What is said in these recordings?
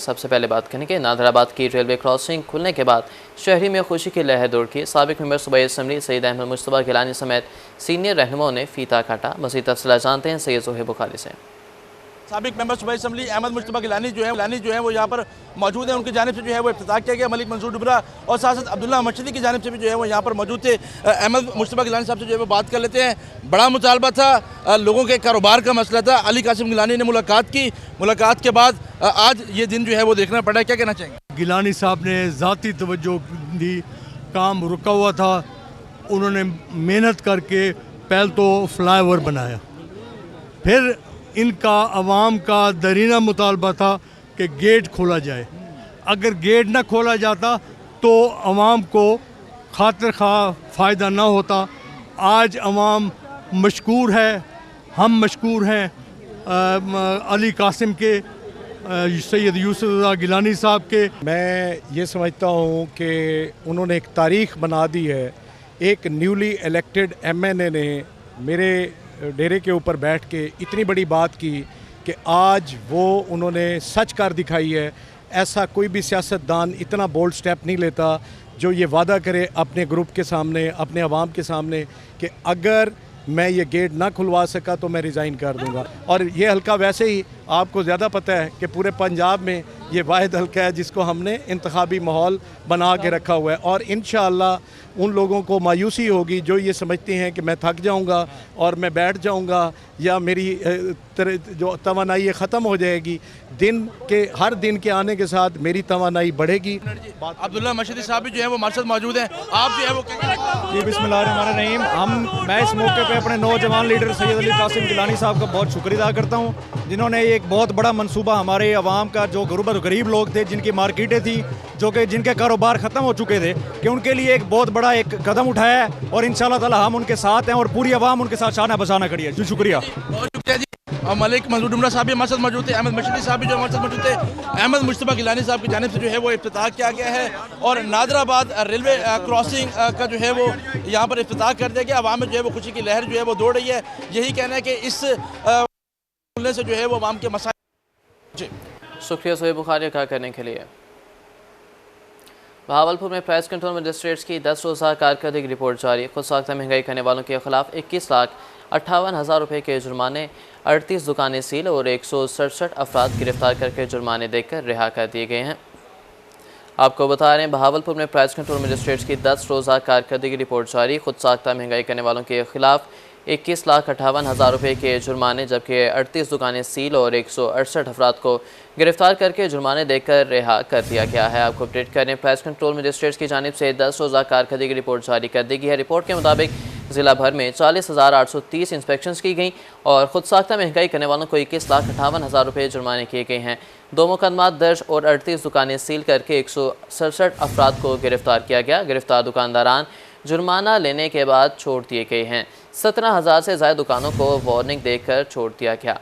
सबसे पहले बात करेंगे नादराबाद की रेलवे क्रॉसिंग खुलने के बाद शहरी में खुशी की लहर दौड़ी। साबिक मेंबर सूबाई असम्बली सैयद अहमद मुश्तबा गिलानी समेत सीनियर रहनुमाओं ने फीता काटा। मज़ीद तफसीलात जानते हैं सैयद ज़ोहैब बुखारी से। साबिक मेंबर सूबाई असम्बली अहमद मुश्तबा गिलानी जो है वो यहाँ पर मौजूद है। उनकी जानिब से जो है वो इफ्तिताह किया गया। मलिक मंसूर डुबरा और साथ साथ अब्दुल्ला मर्शदी की जानिब से भी जो है वो यहाँ पर मौजूद थे। अहमद मुश्तबा गिलानी साहब से जो है वो बात कर लेते हैं। बड़ा मुतालबा था, लोगों के कारोबार का मसला था। अली कासिम गिलानी ने मुलाकात की। मुलाकात के बाद आज ये दिन जो है वो देखना पड़ा। क्या कहना चाहेंगे? गिलानी साहब ने ज़ाती तवज्जो दी, काम रुका हुआ था, उन्होंने मेहनत करके पहले तो फ्लाईओवर बनाया, फिर इनका आवाम का दरीना मुतालबा था कि गेट खोला जाए। अगर गेट ना खोला जाता तो आवाम को खातिर खा फ़ायदा ना होता। आज आवाम मशकूर है, हम मशकूर हैं अली कासिम के, सैयद यूसुफ रज़ा गिलानी साहब के। मैं ये समझता हूँ कि उन्होंने एक तारीख़ बना दी है। एक न्यूली इलेक्टेड MNA ने मेरे डेरे के ऊपर बैठ के इतनी बड़ी बात की कि आज वो उन्होंने सच कर दिखाई है। ऐसा कोई भी सियासतदान इतना बोल्ड स्टेप नहीं लेता जो ये वादा करे अपने ग्रुप के सामने, अपने अवाम के सामने कि अगर मैं ये गेट ना खुलवा सका तो मैं रिज़ाइन कर दूंगा। और ये हल्का वैसे ही आपको ज़्यादा पता है कि पूरे पंजाब में ये वाहिद हल्का है जिसको हमने इंतखाबी माहौल बना के रखा हुआ है। और इंशाअल्लाह उन लोगों को मायूसी होगी जो ये समझते हैं कि मैं थक जाऊंगा और मैं बैठ जाऊंगा या मेरी जो तवानाई ख़त्म हो जाएगी। हर दिन के आने के साथ मेरी तवानाई बढ़ेगी। अब्दुल्ला मर्शदी साहब भी जो है वो हमारे साथ मौजूद हैं। आप जो है वो जी बिस्मिल्लाहिर्रहमानिर्रहीम। मैं इस मौके पे अपने नौजवान लीडर सैयद अली कासिम गिलानी साहब का बहुत शुक्रिया अदा करता हूँ, जिन्होंने एक बहुत बड़ा मंसूबा हमारे अवाम का, जो गरीब लोग थे जिनकी मार्केटें थी, जिनके कारोबार ख़त्म हो चुके थे, कि उनके लिए एक बहुत बड़ा एक कदम उठाया है। और इंशाअल्लाह ताला हम उनके साथ हैं और पूरी अवाम उनके साथ शाना बसाना खड़ी है। जी शुक्रिया। बहुत शुक्रिया जी। और मलिक मंसूर डुमरा साहब भी हमारे साथ मौजूद थे। अहमद मर्शदी साहब भी जो हमारे साथ मौजूद थे। अहमद मुश्तबा गिलानी साहब की जानिब से जो है वो इफ्तिताह किया गया है और नादराबाद रेलवे क्रॉसिंग का जो है वो यहाँ पर इफ्तिताह कर दिया गया। अवाम में जो है वो खुशी की लहर जो है वो दौड़ रही है। यही कहना है कि इस खुलने से जो है वो अवाम के मसाइल। जी शुक्रिया ज़ोहैब बुखारी का करने के लिए। बहावलपुर में प्राइस कंट्रोल मजिस्ट्रेट्स की 10 रोज़ा कारकर्दगी रिपोर्ट जारी। खुद साख्ता महंगाई करने वालों के खिलाफ 21,58,000 रुपये के जुर्माने, 38 दुकानें सील और 167 अफराद गिरफ्तार करके जुर्माने देकर रिहा कर दिए गए हैं। आपको बता रहे हैं बहावलपुर में प्राइस कंट्रोल मजिस्ट्रेट्स की 10 रोज़ा कारकर्दगी रिपोर्ट जारी। खुद साख्ता महंगाई करने वालों के खिलाफ 21,58,000 रुपये के जुर्माने, जबकि 38 दुकानें सील और 168 अफराद को गिरफ्तार करके जुर्माने देकर रिहा कर दिया गया है। आपको अपडेट करें, प्राइस कंट्रोल मजिस्ट्रेट्स की जानिब से 10 रोज़ा कारकर्दगी रिपोर्ट जारी कर दी गई है। रिपोर्ट के मुताबिक ज़िला भर में 40,830 इंस्पेक्शंस की गई और खुद साख्ता महंगाई करने वालों को 21,58,000 रुपये जुर्माने किए गए हैं। 2 मुकदमात दर्ज और 38 दुकानें सील करके 167 अफराद को गिरफ्तार किया गया। गिरफ्तार दुकानदारान जुर्माना लेने के बाद छोड़ दिए गए हैं। 17,000 से ज़्यादा दुकानों को वार्निंग देकर छोड़ दिया गया।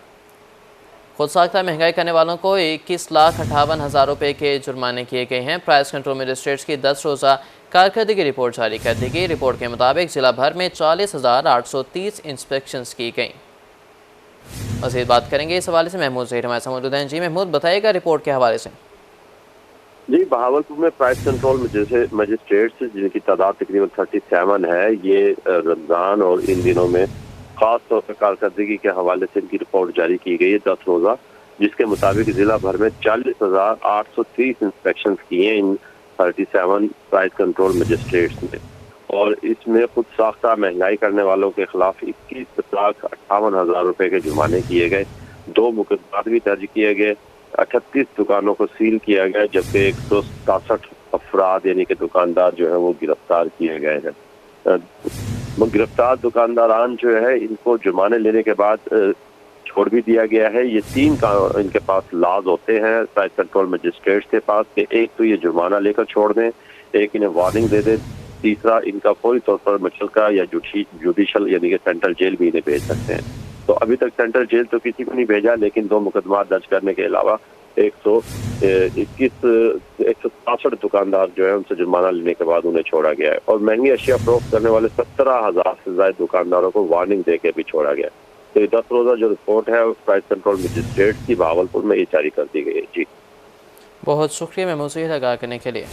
खुद साख्ता महंगाई करने वालों को 21,58,000 रुपये के जुर्माने किए गए हैं। प्राइस कंट्रोल मजिस्ट्रेट्स की 10 रोज़ा कारकर्दगी रिपोर्ट जारी कर दी गई। रिपोर्ट के मुताबिक ज़िला भर में 40,830 इंस्पेक्शंस की गई। मज़ीद बात करेंगे इस हवाले से महमूद ज़हीर हमारे साथ मौजूद हैं। जी महमूद, बताइएगा रिपोर्ट के हवाले से। जी, बहावलपुर में प्राइस कंट्रोल मजिस्ट्रेट्स जिनकी तादाद तकरीबन 37 है, ये रमज़ान और इन दिनों में खास तौर पर कारकर्दगी के हवाले से इनकी रिपोर्ट जारी की गई है 10 रोज़ा, जिसके मुताबिक जिला भर में 40,830 इंस्पेक्शन किए हैं इन 37 प्राइस कंट्रोल मजिस्ट्रेट्स ने। और इसमें खुद साख्ता महंगाई करने वालों के खिलाफ 21,58,000 रुपये के जुर्माने किए गए। 2 मुकदमात भी दर्ज किए गए। 38 दुकानों को सील किया गया, जबकि 167 अफराद यानी कि दुकानदार जो है वो गिरफ्तार किए गए हैं। गिरफ्तार दुकानदारान जो है इनको जुर्माने लेने के बाद छोड़ भी दिया गया है। ये 3 का इनके पास लाज होते हैं प्राइस कंट्रोल मजिस्ट्रेट्स के पास कि एक तो ये जुर्माना लेकर छोड़ दें, एक इन्हें वार्निंग दे दें, तीसरा इनका फौरी तौर पर मुचलका या जुडिशल यानी कि सेंट्रल जेल भी इन्हें भेज सकते हैं। तो अभी तक सेंट्रल जेल तो किसी को नहीं भेजा, लेकिन 2 मुकदमा दर्ज करने के अलावा 167 दुकानदार जो है उनसे जुर्माना लेने के बाद उन्हें छोड़ा गया है। और महंगी अशिया फरोख्त करने वाले 17,000 से ज्यादा दुकानदारों को वार्निंग देकर भी छोड़ा गया। तो ये 10 रोजा जो रिपोर्ट है प्राइस कंट्रोल मजिस्ट्रेट की बहावलपुर में ये जारी कर दी गई है। जी बहुत शुक्रिया मैं मुझे लगा करने के लिए।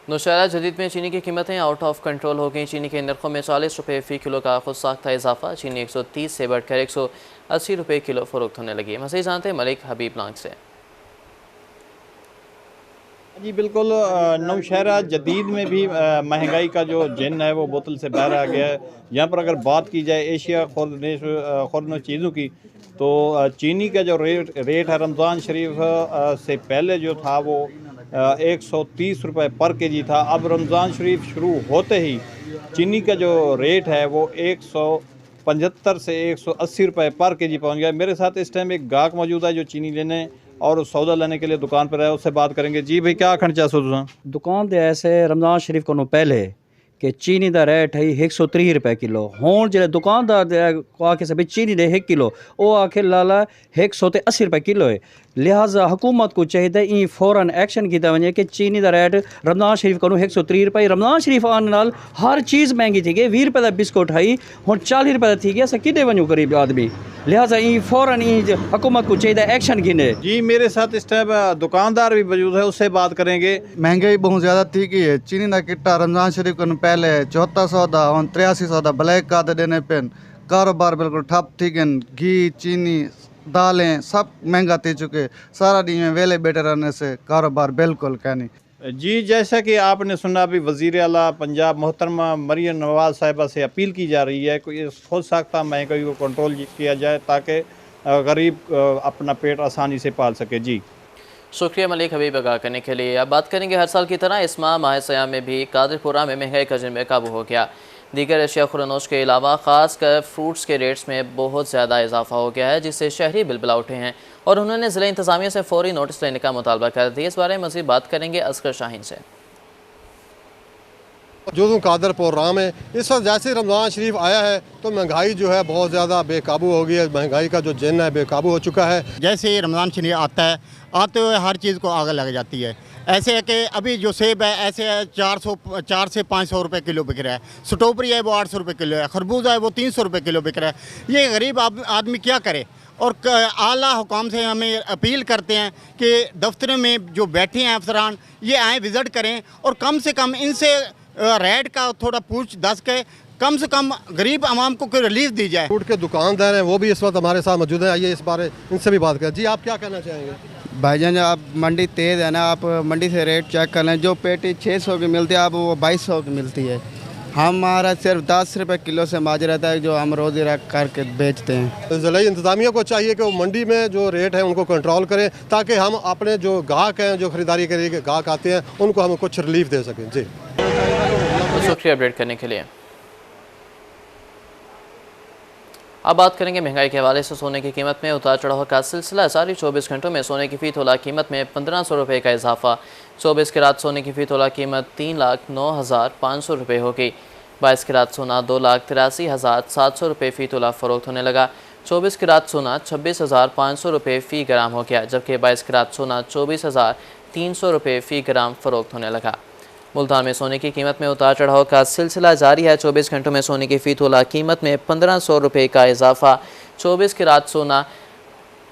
नौशहरा जदीद में चीनी की कीमतें आउट ऑफ कंट्रोल हो गई। चीनी के नरखों में 40 रुपये फ़ी किलो का खुद साख्ता इजाफा। चीनी 130 से बढ़कर 180 रुपये किलो फ़रोख्त होने लगी है। मज़ीद जानते हैं मलिक हबीब लांग से। जी बिल्कुल, नौशहरा जदीद में भी महंगाई का जो जिन है वो बोतल से बाहर आ गया है। यहाँ पर अगर बात की जाए एशिया खुर्द चीज़ों की, तो चीनी का जो रेट है रमज़ान शरीफ से पहले जो था वो 130 रुपये पर केजी था। अब रमज़ान शरीफ शुरू होते ही चीनी का जो रेट है वो 175 से 180 रुपये पर केजी पहुँच गया। मेरे साथ इस टाइम एक गाहक मौजूद है जो चीनी लेने और सौदा लेने के लिए दुकान पर है, उससे बात करेंगे। जी भाई, क्या आखना चाहो तुम? दुकान दे ऐसे रमज़ान शरीफ को पहले कि चीनी का रेट है 130 रुपये किलो। हुण जो दुकानदार आके से चीनी दे 1 किलो वो आके लाला 180 रुपये किलो है। लिहाजा हुकूमत को चाहिए ई फौरन एक्शन किया वजे कि चीनी का रेट रमज़ान शरीफ को 130 रुपये। रमज़ान शरीफ आने नाल हर चीज़ महंगी थी गई। 20 रुपये का बिस्कुट है हुण 40 रुपये का थी गया। अस किते वजूँ गरीब आदमी। लिहाजा ई फौरन ई हुकूमत को चाहिए एक्शन गिने। जी मेरे साथ इस टाइम दुकानदार भी मौजूद है, उससे बात करेंगे। महंगाई बहुत ज़्यादा थी गई है। चीनी का किट्टा रमज़ान शरीफ को पहले 7400 दा और 8300 दा ब्लैक का देने पेन। कारोबार बिल्कुल ठप थी गए। घी चीनी दालें सब महंगा थी चुके। सारा दिन में वेले बैठे रहने से कारोबार बिल्कुल कहनी। जी जैसा कि आपने सुना, अभी वज़ीर आला पंजाब मोहतरमा मरियम नवाज़ साहिबा से अपील की जा रही है कि खुद साख्ता महंगाई को कंट्रोल किया जाए ताकि गरीब अपना पेट आसानी से पाल सके। जी शुक्रिया मलिक हबीब आगाह करने के लिए। अब बात करेंगे हर साल की तरह इस माह सयाम में भी कादिरपुरा में महंगाई का जिन काबू हो गया। दीगर अशिया खुरानोश के अलावा ख़ासकर फ्रूट्स के रेट्स में बहुत ज़्यादा इजाफा हो गया है, जिससे शहरी बिलबिला उठे हैं और उन्होंने ज़िला इंतज़ामिया से फ़ौरी नोटिस लेने का मुतालबा कर दिया। इस बारे में मज़ीद बात करेंगे असगर शाहीन से। जो कादरपुर राम है, इस वक्त जैसे रमज़ान शरीफ आया है तो महंगाई जो है बहुत ज़्यादा बेकाबू हो गई है। महंगाई का जो जिन है बेकाबू हो चुका है। जैसे ही रमज़ान शरीफ आता है, आते हुए हर चीज़ को आग लग जाती है। ऐसे है कि अभी जो सेब है ऐसे है 4 से 500 रुपये किलो बिक रहा है। स्ट्रॉबेरी है वो 800 रुपये किलो है। खरबूजा है वो 300 रुपये किलो बिक रहा है। ये गरीब आदमी क्या करे? और आला हुकाम से हमें अपील करते हैं कि दफ्तरों में जो बैठे हैं अफसरान, ये आएँ विज़िट करें और कम से कम इनसे रेट का थोड़ा पूछ दस के कम से कम गरीब आवाम को कोई रिलीफ दी जाए। फ्रूट के दुकानदार हैं वो भी इस वक्त हमारे साथ मौजूद हैं। आइए इस बारे इनसे भी बात करें। जी आप क्या कहना चाहेंगे? भाईजान आप मंडी तेज़ है ना, आप मंडी से रेट चेक कर लें। जो पेटी 600 की मिलती है आप वो 2200 की मिलती है। हमारा सिर्फ 10 रुपये किलो से माज रहता है जो हम रोज़ी रख करके बेचते हैं। ज़िला इंतज़ामिया को चाहिए कि वो मंडी में जो रेट है उनको कंट्रोल करें ताकि हम अपने जो गाहक हैं, जो ख़रीदारी के लिए गाहक आते हैं, उनको हम कुछ रिलीफ दे सकें। जी शुक्रिया अपडेट करने के लिए। अब बात करेंगे महंगाई के हवाले से। सोने की कीमत में उतार चढ़ाव का सिलसिला जारी। 24 घंटों में सोने की फ़ी तोला कीमत में 1500 रुपये का इजाफा। 24 की रात सोने की फ़ी तोला कीमत 3,09,500 रुपये हो गई। 22 की रात सोना 2,83,700 रुपये फ़ी तोला फ़रोख्त होने लगा। 24 की रात सोना 26,500 रुपये फ़ी ग्राम हो गया, जबकि 22 की रात सोना 24,300 रुपये फ़ी ग्राम फ़रोख्त होने लगा। मुल्तान में सोने की कीमत में उतार चढ़ाव का सिलसिला जारी है। 24 घंटों में सोने की फ़ी तोला कीमत में 1500 रुपये का इजाफा। 24 की रात सोना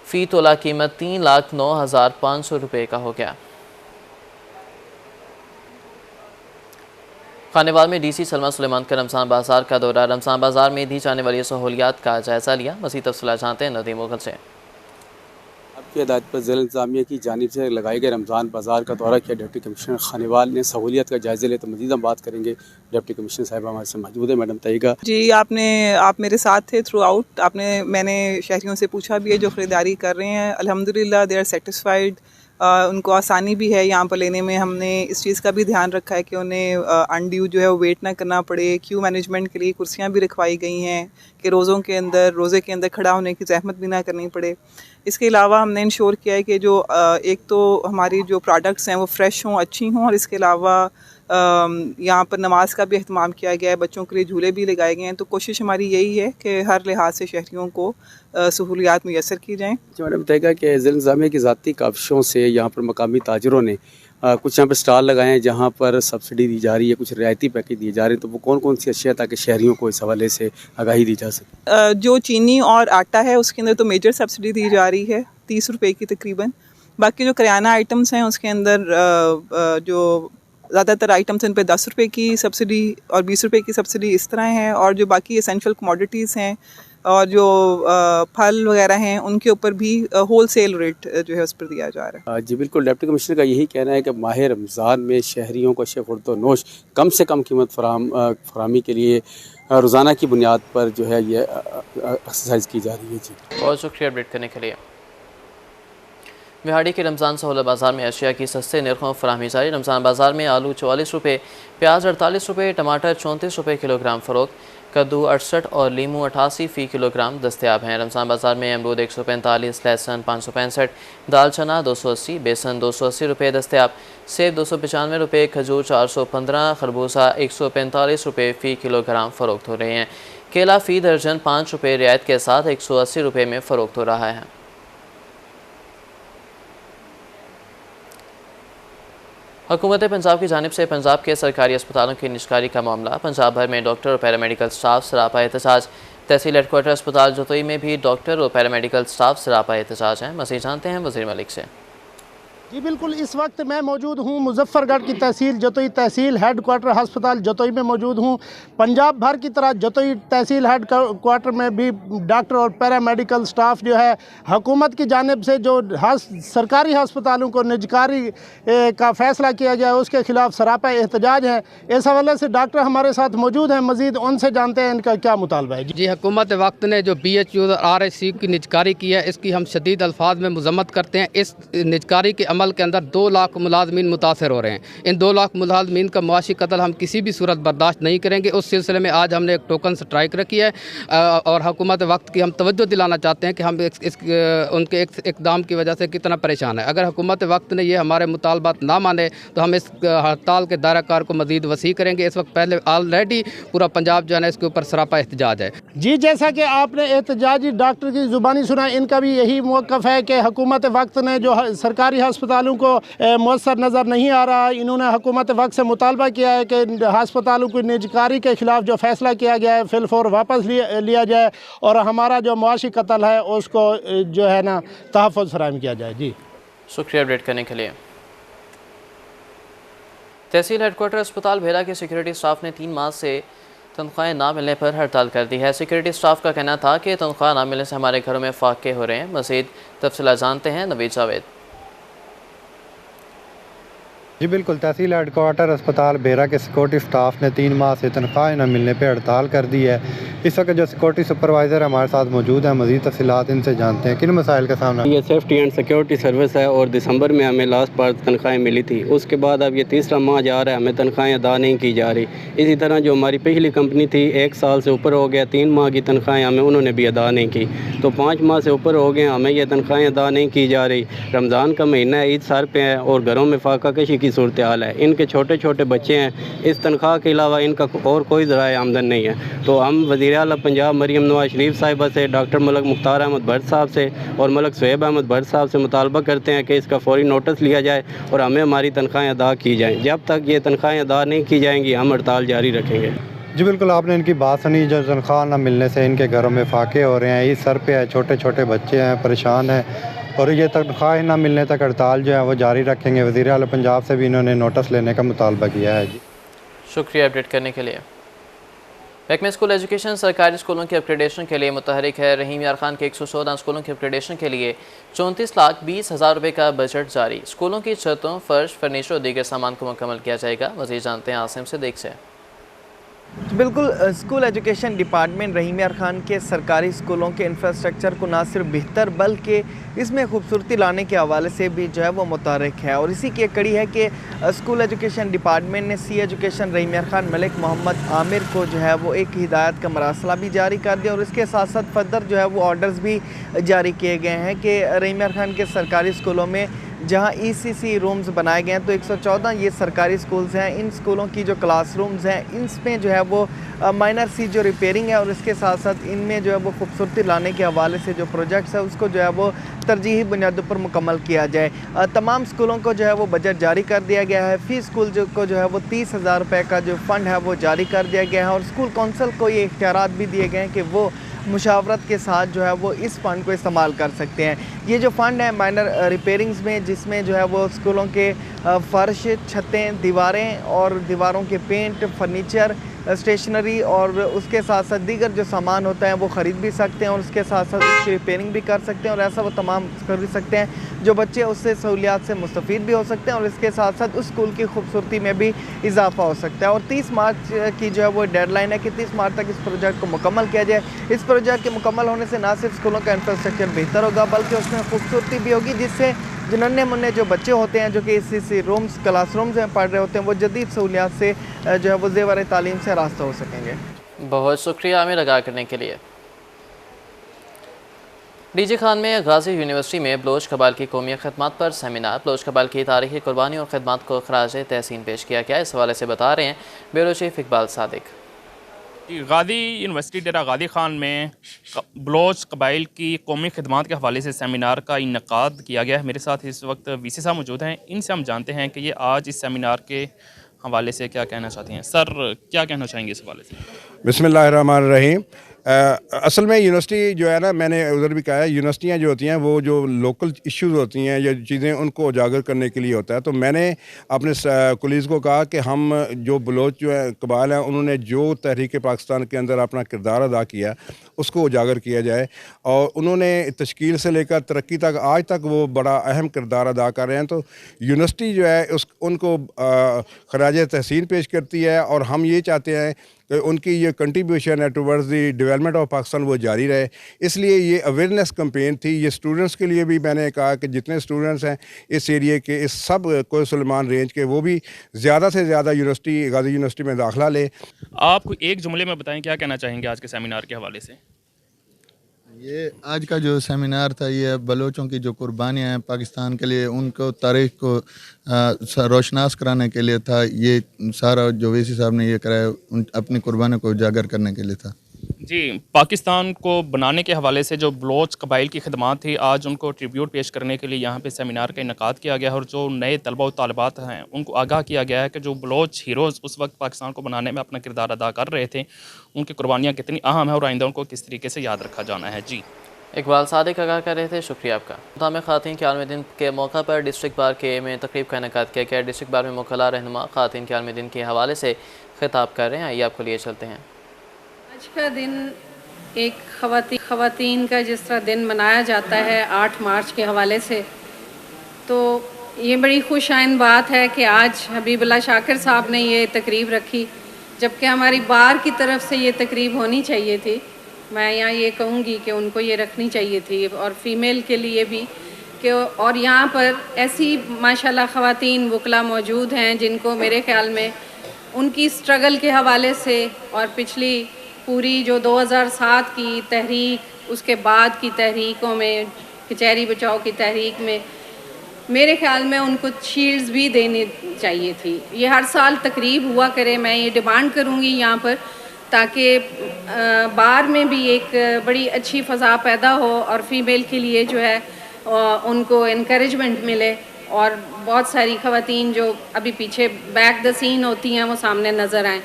फ़ी तोला कीमत 3,09,500 रुपये का हो गया। खानेवाल में डीसी सलमा सुलेमान का रमज़ान बाज़ार का दौरा। रमज़ान बाज़ार में दी जाने वाली सहूलियात का जायज़ा लिया। मज़ीद तफ़सीलात जानते हैं नदीम मुगल से। आपकी हिदायत पर ज़िला इंतज़ामिया की जानिब से लगाए गए रमज़ान बाज़ार का दौरा किया डिप्टी कमिश्नर खानेवाल ने। सहूलियत का जायज़ा ले तो मज़ीद हम बात करेंगे। डिप्टी कमिश्नर साहिबा हमारे से मौजूद है। मैडम बताइएगा। जी आप मेरे साथ थे थ्रू आउट। मैंने शहरियों से पूछा भी है जो ख़रीदारी कर रहे हैं, अल्हम्दुलिल्लाह दे आर सेटिस्फाइड। उनको आसानी भी है यहाँ पर लेने में। हमने इस चीज़ का भी ध्यान रखा है कि उन्हें अनड्यू जो है वो वेट ना करना पड़े। क्यू मैनेजमेंट के लिए कुर्सियाँ भी रखवाई गई हैं कि रोज़े के अंदर खड़ा होने की ज़हमत भी ना करनी पड़े। इसके अलावा हमने इंश्योर किया है कि जो एक तो हमारी जो प्रोडक्ट्स हैं वो फ़्रेश हों, अच्छी हों, और इसके अलावा यहाँ पर नमाज का भी अहतमाम किया गया है। बच्चों के लिए झूले भी लगाए गए हैं। तो कोशिश हमारी यही है कि हर लिहाज से शहरियों को सहूलियात मुयसर की जाएँ। मैडम बताइएगा कि ज़िला इंतज़ामिया की ज़ाती काविशों से यहाँ पर मकामी ताजरों ने कुछ यहाँ पर स्टॉल लगाए हैं जहाँ पर सब्सिडी दी जा रही है, कुछ रियायती पैकेज दिए जा रहे हैं, तो वो कौन कौन सी अशिया ताकि शहरियों को इस हवाले से आगाही दी जा सके? जो चीनी और आटा है उसके अंदर तो मेजर सब्सिडी दी जा रही है 30 रुपए की तकरीबन। बाकी जो करियाना आइटम्स हैं उसके अंदर जो ज़्यादातर आइटम्स हैं उन पे 10 रुपए की सब्सिडी और 20 रुपए की सब्सिडी इस तरह है, और जो बाकी एसेंशियल कमोडिटीज़ हैं और जो फल वगैरह हैं उनके ऊपर भी होल सेल रेट जो है उस पर दिया जा रहा है। जी बिल्कुल, डिप्टी कमिश्नर का यही कहना है कि माह रमज़ान में शहरियों को शफ़ुर्दो नोश कम से कम कीमत फराहमी के लिए रोज़ाना की बुनियाद पर जो है ये एक्सरसाइज की जा रही है। जी बहुत शुक्रिया अपडेट करने के लिए। मेहाड़ी के रमज़ान सहूलत बाज़ार में अशिया की सस्ते नरखों फराहमी जारी। रमज़ान बाज़ार में आलू 44 रुपये, प्याज 48 रुपये, टमाटर 34 रुपये किलोग्राम फ़रोख्त, कद्दू 68 और लीमू 88 फ़ी किलोग्राम दस्तयाब हैं। रमज़ान बाज़ार में अमरूद 145, लहसुन 565, दाल चना 280, बेसन 280 रुपये दस्तयाब, सेब 295 रुपये, खजूर 415, खरबूजा 145 रुपये फ़ी किलोग्राम फ़रोख्त हो रहे हैं। केला फ़ी दर्जन 5 रुपये रियायत के साथ 180 रुपये में फ़रोख्त हो रहा है। हुकूमत पंजाब की जानिब से पंजाब के सरकारी अस्पतालों की निजकारी का मामला। पंजाब भर में डॉक्टर और पैरामेडिकल स्टाफ सरापा एहतजाज। तहसील हेडक्वार्टर अस्पताल जतोई में भी डॉक्टर और पैरामेडिकल स्टाफ सरापा एहतजाज हैं। मज़ीद जानते हैं वज़ीर मलिक से। जी बिल्कुल, इस वक्त मैं मौजूद हूँ मुजफ्फरगढ़ की तहसील जतोई तहसील हेडक्वार्टर अस्पताल जतोई में मौजूद हूँ। पंजाब भर की तरह जतोई तहसील हेडक्वार्टर में भी डॉक्टर और पैरामेडिकल स्टाफ जो है हुकूमत की जानिब से जो सरकारी अस्पतालों को निजकारी का फ़ैसला किया गया है उसके ख़िलाफ़ सरापा एहतजाज है। इस हवाले से डॉक्टर हमारे साथ मौजूद हैं, मज़ीद उनसे जानते हैं इनका क्या मुतालबा है। जी हुकूमत वक्त ने जो BHU और RSC की निजकारी की है इसकी हम शदीद अल्फाज में मजम्मत करते हैं। इस निजकारी के अमल के अंदर 2 लाख मुलाजमीन मुतासर हो रहे हैं। इन 2 लाख मुलाजमीन का मुआशी कत्ल हम किसी भी सूरत बर्दाश्त नहीं करेंगे। उस सिलसिले में आज हमने एक टोकन स्ट्राइक रखी है और हुकूमत वक्त की हम तवज्जो दिलाना चाहते हैं कि हम उनके इक़दाम की वजह से कितना परेशान है। अगर हुकूमत वक्त ने ये हमारे मुतालबात ना माने तो हम इस हड़ताल के दायरा कार को मज़ीद वसी करेंगे। इस वक्त पहले ऑलरेडी पूरा पंजाब जो है ना इसके ऊपर सरापा एहतजाज है। जी जैसा कि आपने एहतजाजी डॉक्टर की ज़ुबानी सुना, इनका भी यही मौक़िफ़ है कि हुकूमत वक्त ने जो सरकारी अस्पतालों को मुयस्सर नज़र नहीं आ रहा। इन्होंने हुकूमत वक्त से मुतालबा किया है कि अस्पतालों की निजकारी के ख़िलाफ़ जो फ़ैसला किया गया है फिलफौर वापस लिया जाए और हमारा जो मुआशी कत्ल है उसको जो है ना तहफ़्फ़ुज़ फराहम किया जाए। जी शुक्रिया अपडेट करने के लिए। तहसील हेडक्वार्टर अस्पताल भेरा के सिक्योरिटी स्टाफ ने 3 माह से तनख्वाहें ना मिलने पर हड़ताल कर दी है। सिक्योरिटी स्टाफ का कहना था कि तनख्वाह ना मिलने से हमारे घरों में फाके हो रहे हैं। मज़ीद तफसीलात जानते हैं नवीद जावेद। जी बिल्कुल, तहसील हेडक्वार्टर अस्पताल बेरा के सिक्योरिटी स्टाफ ने 3 माह से तनख्वाह न मिलने पर हड़ताल कर दी है। इस वक्त जो सिक्योरिटी सुपरवाइज़र हमारे साथ मौजूद हैं, मज़ीद तफसीलात इनसे जानते हैं। किन मसाइल का सामना? ये सेफ्टी एंड सिक्योरिटी सर्विस है और दिसंबर में हमें लास्ट बार तनख्वाहें मिली थी। उसके बाद अब ये तीसरा माह जा रहा है, हमें तनख्वाहें अदा नहीं की जा रही। इसी तरह जो हमारी पिछली कंपनी थी 1 साल से ऊपर हो गया, 3 माह की तनख्वाहें हमें उन्होंने भी अदा नहीं की, तो 5 माह से ऊपर हो गए, हमें ये तनख्वाहें अदा नहीं की जा रही। रमज़ान का महीना है, ईद सर पे है और घरों में फाका कशी की सूरत हाल है। इनके छोटे छोटे बच्चे हैं, इस तनख्वाह के अलावा इनका और कोई ज़राए आमदन नहीं है। तो हम वज़ीर आला पंजाब मरियम नवाज शरीफ साहिबा से, डॉक्टर मलक मुख्तार अहमद भट्ट साहब से और मलक सुहेब अहमद भट्ट साहब से मुतालबा करते हैं कि इसका फौरी नोटिस लिया जाए और हमें हमारी तनख्वाहें अदा की जाएँ। जब तक ये तनख्वाहें अदा नहीं की जाएंगी हम हड़ताल जारी रखेंगे। जी बिल्कुल, आपने इनकी बात सुनी। जो तनख्वाह न मिलने से इनके घरों में फाके हो रहे हैं, इस सर पे है, छोटे छोटे बच्चे हैं, परेशान हैं और ये तनख्वाह न मिलने तक हड़ताल जो है वो जारी रखेंगे। वज़ीर आला पंजाब से भी इन्होंने नोटिस लेने का मुतालबा किया है। जी शुक्रिया अपडेट करने के लिए। महकमा स्कूल एजुकेशन सरकारी स्कूलों की अपग्रेडेशन के लिए मुतहरिक है। रहीम यार खान के 114 स्कूलों की अपग्रेडेशन के लिए 34,20,000 रुपये का बजट जारी। स्कूलों की छतों, फर्श, फर्नीचर और दीगर सामान को मुकम्मल किया जाएगा। मज़ीद जानते हैं आसिम से देख से। बिल्कुल, स्कूल एजुकेशन डिपार्टमेंट रहीम यार खान के सरकारी स्कूलों के इंफ्रास्ट्रक्चर को ना सिर्फ बेहतर बल्कि इसमें खूबसूरती लाने के हवाले से भी जो है वो मुतहरिक है। और इसी की एक कड़ी है कि स्कूल एजुकेशन डिपार्टमेंट ने सी एजुकेशन रहीम यार खान मलिक मोहम्मद आमिर को जो है वो एक हिदायत का मरासला भी जारी कर दिया और इसके साथ साथ फर्दर जो है वो ऑर्डर्स भी जारी किए गए हैं कि रहीम यार खान के सरकारी स्कूलों में जहां ECC रूम्स बनाए गए हैं। तो 114 ये सरकारी स्कूल्स हैं। इन स्कूलों की जो क्लासरूम्स हैं इनमें जो है वो माइनर सी जो रिपेयरिंग है और इसके साथ साथ इनमें जो है वो खूबसूरती लाने के हवाले से जो प्रोजेक्ट्स है उसको जो है वो तरजीही बुनियादों पर मुकम्मल किया जाए। तमाम स्कूलों को जो है वो बजट जारी कर दिया गया है। फ़ी स्कूल को जो है वो 30,000 रुपये का जो फ़ंड है वो जारी कर दिया गया है और स्कूल कौंसल को ये इख्तियारात भी दिए गए हैं कि वो मुशावरत के साथ जो है वो इस फ़ंड को इस्तेमाल कर सकते हैं। ये जो फ़ंड है माइनर रिपेयरिंग्स में, जिसमें जो है वो स्कूलों के फ़र्श, छतें, दीवारें और दीवारों के पेंट, फर्नीचर, स्टेशनरी और उसके साथ साथ दीगर जो सामान होता है वो ख़रीद भी सकते हैं और उसके साथ साथ उसकी रिपेयरिंग भी कर सकते हैं और ऐसा वो तमाम खरीद सकते हैं जो बच्चे उससे सहूलियात से मुस्तफ़ीद भी हो सकते हैं और इसके साथ साथ उस स्कूल की खूबसूरती में भी इजाफा हो सकता है। और 30 मार्च की जो है वो डेडलाइन है कि 30 मार्च तक इस प्रोजेक्ट को मुकम्मल किया जाए। इस प्रोजेक्ट के मुकम्मल होने से ना सिर्फ स्कूलों का इंफ्रास्ट्रक्चर बेहतर होगा बल्कि उसमें खूबसूरती भी होगी, जिससे जो नन्हे मुन्ने जो बच्चे होते हैं जो कि ECC रूम्स, क्लासरूम्स में पढ़ रहे होते हैं वो जदीद सहूलियात से जो है वो ज़ेवर तालीम से रास्ता हो सकेंगे। बहुत शुक्रिया आमिर आगाह करने के लिए। डीजे खान में गाजी यूनिवर्सिटी में बलोच कबाइल की कौमी खिदमत पर सेमिनार, बलोच कबाइल की तारीखी कुर्बानी और खिदमत को खराज तहसीन पेश किया गया। इस हवाले से बता रहे हैं ब्यूरो चीफ इकबाल सादिक। गाजी यूनिवर्सिटी डेरा गाजी खान में बलोच कबाइल की कौमी खिदमत के हवाले से सेमिनार का इनकाद किया गया है। मेरे साथ इस वक्त VC साहब मौजूद हैं। इनसे हम जानते हैं कि ये आज इस सेमिनार के हवाले से क्या कहना चाहते हैं। सर, क्या कहना चाहेंगे इस हवाले से? बिस्मिल्लाहिर्रहमानिर्रहीम। असल में यूनिवर्सिटी जो है ना, मैंने उधर भी कहा है, यूनिवर्सिटियाँ जो होती हैं वो जो लोकल इश्यूज़ होती हैं या चीज़ें उनको उजागर करने के लिए होता है। तो मैंने अपने कुलीज़ को कहा कि हम जो बलोच जो है कबाइल हैं उन्होंने जो तहरीक पाकिस्तान के अंदर अपना किरदार अदा किया उसको उजागर किया जाए और उन्होंने तश्कील से लेकर तरक्की तक आज तक वो बड़ा अहम किरदार अदा कर रहे हैं। तो यूनिवर्सिटी जो है उनको खराज तहसीन पेश करती है और हम ये चाहते हैं कि उनकी ये कंट्रीब्यूशन है towards the development of Pakistan वो जारी रहे। इसलिए ये अवेयरनेस कैंपेन थी। ये स्टूडेंट्स के लिए भी मैंने कहा कि जितने स्टूडेंट्स हैं इस एरिए के, इस सब कोई सुलेमान रेंज के, वो भी ज़्यादा से ज़्यादा यूनिवर्सिटी गाजी यूनिवर्सिटी में दाखिला ले। आप एक जुमले में बताएं क्या कहना चाहेंगे आज के सेमिनार के हवाले से? ये आज का जो सेमिनार था ये बलोचों की जो कुर्बानियाँ हैं पाकिस्तान के लिए, उनको तारीख को रोशनास कराने के लिए था। ये सारा जो VC साहब ने ये कराया अपनी कुर्बानी को उजागर करने के लिए था। जी, पाकिस्तान को बनाने के हवाले से जो बलोच कबाइल की खिदमत थी आज उनको ट्रिब्यूट पेश करने के लिए यहाँ पे सेमिनार का इनकाद किया गया है और जो नए तलबा और तालिबात हैं उनको आगाह किया गया है कि जो बलोच हीरोज़ उस वक्त पाकिस्तान को बनाने में अपना किरदार अदा कर रहे थे उनकी कुर्बानियाँ कितनी अहम है और आइंदा उनको किस तरीके से याद रखा जाना है। जी, इकबाल सादिक आगाह कर रहे थे, शुक्रिया आपका। मुतामे ख़ातीन के आलमी दिन के मौका पर डिस्ट्रिक्ट बार के में तकरीब का इनकाद किया गया। डिस्ट्रिक्ट बार में मुखला रहनुमा ख़ातीन के आलमी दिन के हवाले से खिताब कर रहे हैं। आइए आपको लिए चलते हैं। आज का दिन एक ख़वातीन का जिस तरह दिन मनाया जाता है 8 मार्च के हवाले से, तो ये बड़ी खुश आइन बात है कि आज हबीबुल्लाह शाकिर साहब ने ये तकरीब रखी, जबकि हमारी बार की तरफ से ये तकरीब होनी चाहिए थी। मैं यहाँ ये कहूँगी कि उनको ये रखनी चाहिए थी और फ़ीमेल के लिए भी कि, और यहाँ पर ऐसी माशाल्लाह ख़वातीन वकला मौजूद हैं जिनको मेरे ख़्याल में उनकी स्ट्रगल के हवाले से और पिछली पूरी जो 2007 की तहरीक, उसके बाद की तहरीकों में, कचहरी बचाओ की तहरीक में, मेरे ख़्याल में उनको शील्ड्स भी देनी चाहिए थी। ये हर साल तकरीब हुआ करे, मैं ये डिमांड करूँगी यहाँ पर, ताकि बार में भी एक बड़ी अच्छी फ़ज़ा पैदा हो और फ़ीमेल के लिए जो है उनको इनकरेजमेंट मिले और बहुत सारी ख़वातीन जो अभी पीछे बैक द सीन होती हैं वो सामने नज़र आएँ।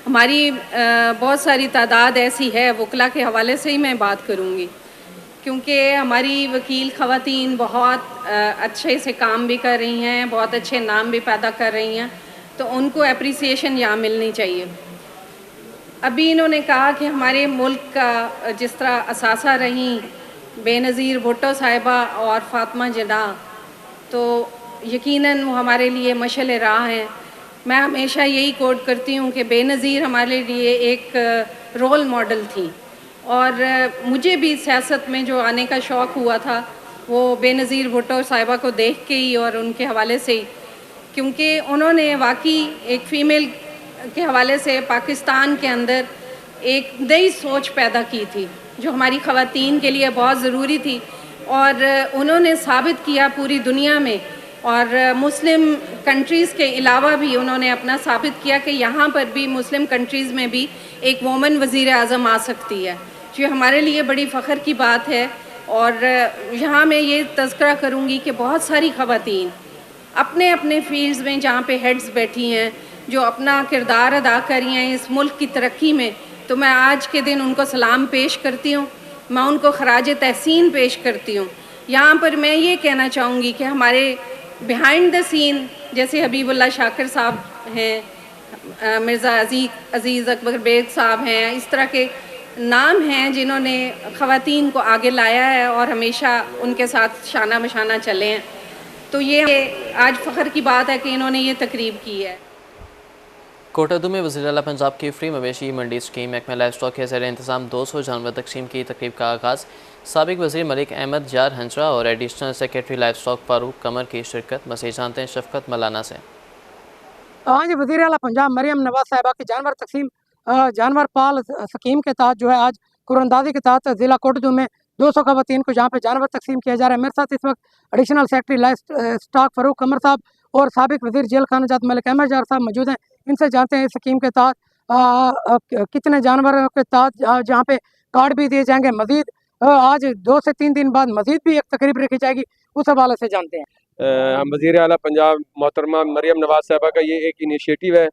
हमारी बहुत सारी तादाद ऐसी है, वकला के हवाले से ही मैं बात करूँगी, क्योंकि हमारी वकील ख़वातीन बहुत अच्छे से काम भी कर रही हैं, बहुत अच्छे नाम भी पैदा कर रही हैं, तो उनको एप्रिसिएशन यहाँ मिलनी चाहिए। अभी इन्होंने कहा कि हमारे मुल्क का जिस तरह असासा रही बेनज़ीर भुट्टो साहिबा और फ़ातिमा जिन्ना, तो यकीनन वो हमारे लिए मशअल राह हैं। मैं हमेशा यही कोट करती हूँ कि बेनज़ीर हमारे लिए एक रोल मॉडल थी और मुझे भी सियासत में जो आने का शौक़ हुआ था वो बेनज़ीर भुट्टो साहिबा को देख के ही और उनके हवाले से ही, क्योंकि उन्होंने वाकई एक फ़ीमेल के हवाले से पाकिस्तान के अंदर एक नई सोच पैदा की थी जो हमारी ख़वातीन के लिए बहुत ज़रूरी थी। और उन्होंने साबित किया पूरी दुनिया में और मुस्लिम कंट्रीज़ के अलावा भी उन्होंने अपना साबित किया कि यहाँ पर भी मुस्लिम कंट्रीज़ में भी एक वोमन वज़ीर आज़म आ सकती है, जो हमारे लिए बड़ी फ़ख्र की बात है। और यहाँ मैं ये तज़किरा करूँगी कि बहुत सारी ख़वातीन अपने अपने फील्ड्स में जहाँ पे हेड्स बैठी हैं, जो अपना किरदार अदा कर रही हैं इस मुल्क की तरक्की में, तो मैं आज के दिन उनको सलाम पेश करती हूँ, मैं उनको खराज तहसीन पेश करती हूँ। यहाँ पर मैं ये कहना चाहूँगी कि हमारे बिहाइंड द सीन जैसे हबीबुल्लाह शाकिर साहब हैं, मिर्ज़ा अज़ीज़ अकबर बेग साहब हैं, इस तरह के नाम हैं जिन्होंने ख़वातीन को आगे लाया है और हमेशा उनके साथ शाना बशाना चले हैं। तो ये आज फ़ख्र की बात है कि इन्होंने ये तकरीब की है। कोटद्दू में वज़ीर आला पंजाब की फ्री मवेशी मंडी स्कीम महकमा लाइफ स्टॉक के ज़रिए इंतज़ाम 200 जानवर तकसीम की तकरीब का आगाज़। साबिक़ वज़ीर मलिक अहमद जार हंजरा और additional secretary livestock Farooq Qamar की शिरकत। मज़ीद जानते हैं शफ़क़त मलाना से। आज वज़ीर आला पंजाब मरियम नवाज साहिबा की जानवर तकसीम जानवर पाल स्कीम के तहत जो है आज कुरअंदाज़ी के तहत ज़िला कोटद्दू में 200 ख़वातीन को जहाँ पे जानवर तकसीम किया जा रहा है। मेरे साथ इस वक्त additional secretary livestock Farooq Qamar साहब और साबिक़ वज़ीर जेल खाना जात मलिक अहमद जार साहब मौजूद हैं। इनसे जानते हैं इस स्कीम के तहत कितने जानवरों के तहत जहाँ पे कार्ड भी दिए जाएंगे, मज़ीद आज 2 से 3 दिन बाद मज़ीद भी एक तकरीब रखी जाएगी, उस हवाले से जानते हैं। हम वज़ीर आला पंजाब मोहतरमा मरियम नवाज साहिबा का ये एक इनिशिएटिव है।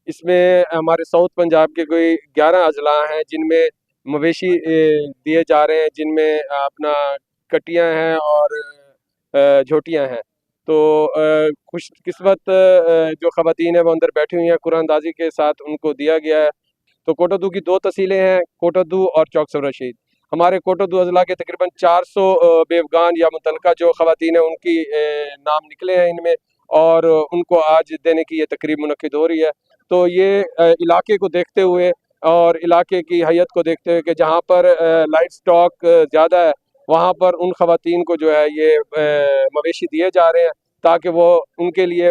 इसमें हमारे साउथ पंजाब के कोई 11 अजला हैं जिनमें मवेशी दिए जा रहे हैं, जिनमें अपना कटियाँ हैं और झोटियाँ हैं। तो खुशकिस्मत जो ख़वातीन है वो अंदर बैठी हुई हैं, कुरानदाजी के साथ उनको दिया गया है। तो कोटद्दू की 2 तहसीलें हैं, कोटद्दू और चौक रशीद। हमारे कोटद्दू अजला के तकरीबन 400 बेवगान या मुतलका जो ख़वातीन हैं उनकी नाम निकले हैं इनमें, और उनको आज देने की ये तकरीब मुनक्किद हो रही है। तो ये इलाके को देखते हुए और इलाके की हैयत को देखते हुए कि जहाँ पर लाइफ स्टॉक ज़्यादा है वहाँ पर उन ख़वातीन को जो है ये मवेशी दिए जा रहे हैं ताकि वो उनके लिए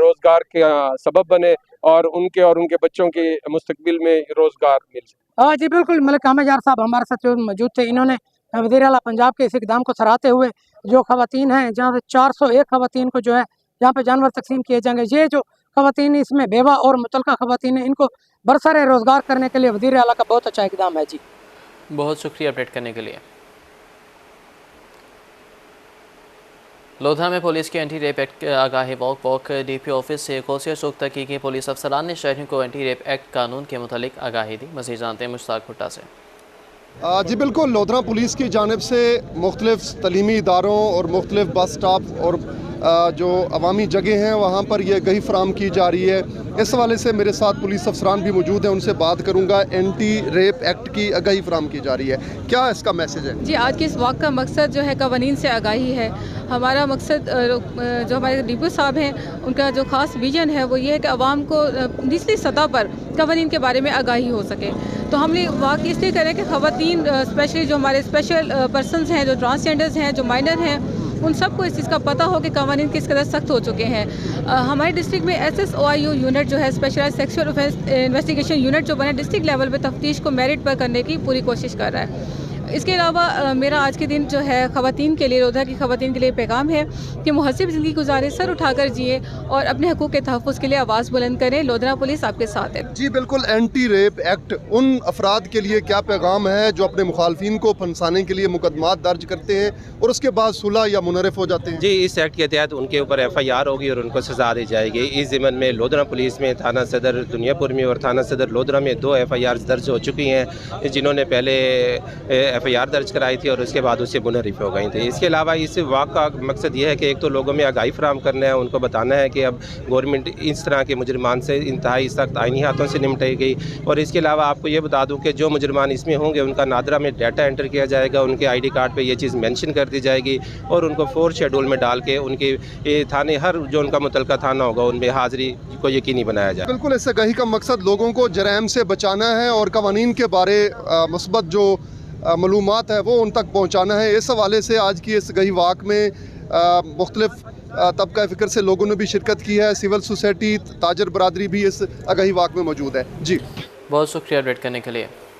रोज़गार का सबब बने और उनके बच्चों के मुस्तकबिल में रोज़गार मिल जाए। जी बिल्कुल, मलिक अहमद जार साहब हमारे साथ मौजूद थे। इन्होंने वज़ीर आला पंजाब के इस इक़दाम को सराहते हुए जो ख़वातीन हैं, जहाँ से 401 ख़वातीन को जो है जहाँ पे जानवर तकसीम किए जाएंगे, ये जो ख़वातीन इसमें बेवा और मुतलका ख़वातीन हैं, इनको बरसरे रोज़गार करने के लिए वज़ीर आला का बहुत अच्छा इक़दाम है। जी बहुत शुक्रिया अपडेट करने के लिए। लोधा में पुलिस के एंटी रेप एक्ट आगाही वॉक DPO ऑफिस से गौसिया चौक तक की पुलिस अफसरान ने शहरियों को एंटी रेप एक्ट कानून के मुतालिक आगाही दी। मज़ीद जानते हैं मुश्ताक भुट्टा से। जी बिल्कुल, लोधरा पुलिस की जानिब से मुख्तलिफ तलीमी इदारों और मुख्तलिफ बस स्टॉप और जो अवामी जगह हैं वहाँ पर यह आगाही फराम की जा रही है। इस हवाले से मेरे साथ पुलिस अफसरान भी मौजूद हैं, उनसे बात करूँगा। एंटी रेप एक्ट की आगाही फराम की जा रही है, क्या इसका मैसेज है? जी, आज के इस वॉक का मकसद जो है कवानीन से आगाही है। हमारा मकसद जो हमारे DPO साहब हैं उनका जो ख़ास विजन है वो ये है कि आवाम को निचली सतह पर कवानीन के बारे में आगाही हो सके। तो हमने वॉक इसलिए करें कि ख़वातीन स्पेशली जो हमारे स्पेशल पर्सनस हैं, जो ट्रांसजेंडर्स हैं, जो माइनर हैं, उन सबको इस चीज़ का पता हो कि कवानीन किस कदर सख्त हो चुके हैं। हमारे डिस्ट्रिक्ट में SSOIU यूनिट जो है specialised sexual offence investigation unit जो बने डिस्ट्रिक्ट लेवल पे तफ्तीश को मेरिट पर करने की पूरी कोशिश कर रहा है। इसके अलावा मेरा आज के दिन जो है ख़वातीन के लिए, लोधा की ख़वातीन के लिए पैगाम है कि मुहस्सिब ज़िंदगी गुजारे, सर उठाकर जिए और अपने हकूक़ के तहफ़्फ़ुज़ के लिए आवाज़ बुलंद करें। लोधरा पुलिस आपके साथ है। जी बिल्कुल, एंटी रेप एक्ट उन अफराद के लिए क्या पैगाम है जो अपने मुखालफिन को फंसाने के लिए मुकदमात दर्ज करते हैं और उसके बाद सुलह या मुनरफ हो जाते हैं? जी, इस एक्ट के तहत उनके ऊपर FIR होगी और उनको सज़ा दी जाएगी। इस ज़िम्मन में लोधरा पुलिस में थाना सदर दुनियापुर में और थाना सदर लोधरा में 2 FIR दर्ज हो चुकी हैं, जिन्होंने पहले FIR दर्ज कराई थी और उसके बाद उससे मुनरिफ हो गई थी। इसके अलावा इस वाक़ का मकसद ये है कि एक तो लोगों में आगाही फराम करना है, उनको बताना है कि अब गवर्नमेंट इस तरह के मुजरमान से इंतहाई सख्त आइनी हाथों से निपटेगी। और इसके अलावा आपको ये बता दूँ कि जो मुजरमान इसमें होंगे उनका नादरा में डाटा एंटर किया जाएगा, उनके ID कार्ड पर यह चीज़ मेंशन कर दी जाएगी और उनको 4 शेड्यूल में डाल के उनके थाने, हर जो उनका मुतलका थाना होगा उनमें हाज़िरी को यकीनी बनाया जाए। बिल्कुल, इस आगाही का मकसद लोगों को जराइम से बचाना है और कवानीन के बारे मुस्बत जो मालूमात है वो उन तक पहुँचाना है। इस हवाले से आज की इस आगाही वाक में मुख्तलिफ तबका फ़िक्र से लोगों ने भी शिरकत की है। सिविल सोसाइटी, ताजर बरादरी भी इस आगाही वाक में मौजूद है। जी बहुत शुक्रिया अपडेट करने के लिए।